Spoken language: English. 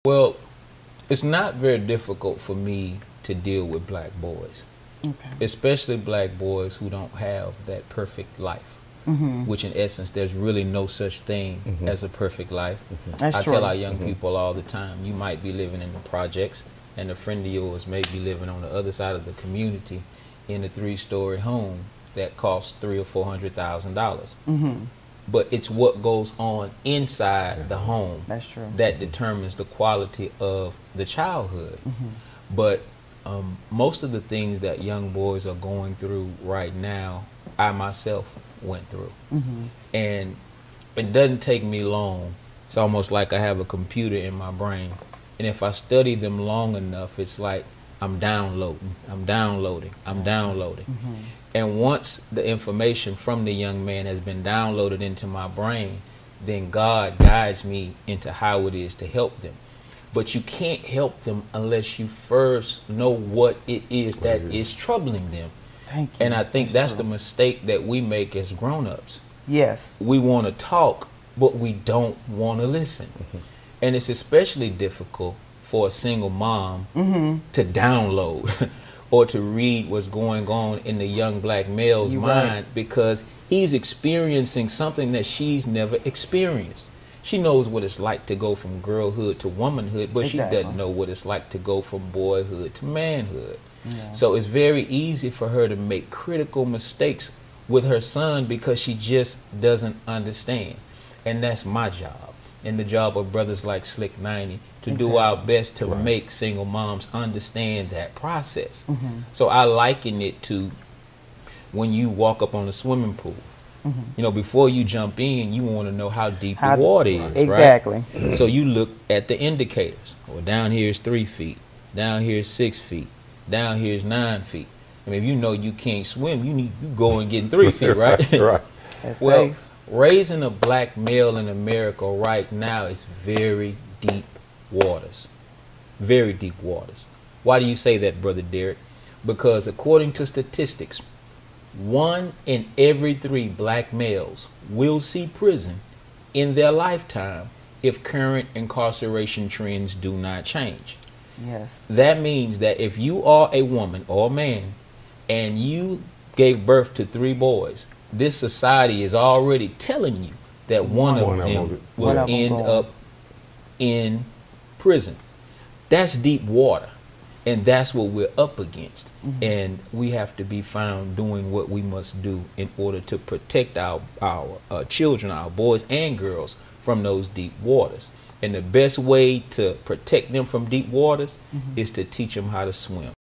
Well, it's not very difficult for me to deal with black boys, Okay. especially black boys who don't have that perfect life, Mm-hmm. which in essence, there's really no such thing as a perfect life. That's I true. tell our young people all the time, you might be living in the projects and a friend of yours may be living on the other side of the community in a 3-story home that costs $300,000 or $400,000. Mm-hmm. But it's what goes on inside the home That's true. that determines the quality of the childhood. Mm-hmm. But most of the things that young boys are going through right now, I myself went through. Mm-hmm. And it doesn't take me long. It's almost like I have a computer in my brain. And if I study them long enough, it's like I'm downloading, I'm downloading, I'm downloading. Mm-hmm. And once the information from the young man has been downloaded into my brain, then God guides me into how it is to help them. But you can't help them unless you first know what it is that is troubling them. Thank you. And I think that's the mistake that we make as grown-ups. Yes. We want to talk, but we don't want to listen. And it's especially difficult for a single mom to download or to read what's going on in the young black male's mind, because he's experiencing something that she's never experienced. She knows what it's like to go from girlhood to womanhood, but she doesn't know what it's like to go from boyhood to manhood. Yeah. So it's very easy for her to make critical mistakes with her son because she just doesn't understand. And that's my job, and the job of brothers like Slick 90, to do our best to make single moms understand that process. So I liken it to when you walk up on a swimming pool. You know, before you jump in, you want to know how deep the water is, exactly. right? So you look at the indicators. Well, down here is 3 feet, down here is 6 feet, down here is 9 feet. I mean, if you know you can't swim, you go and get 3 feet, right? Right. That's Well, safe. raising a black male in America right now is very deep waters. Very deep waters. Why do you say that, Brother Derek? Because according to statistics, 1 in every 3 black males will see prison in their lifetime if current incarceration trends do not change. Yes. That means that if you are a woman or a man and you gave birth to 3 boys, this society is already telling you that one of them will end up in prison. That's deep water, and that's what we're up against. And we have to be found doing what we must do in order to protect our children, our boys and girls, from those deep waters. And the best way to protect them from deep waters is to teach them how to swim.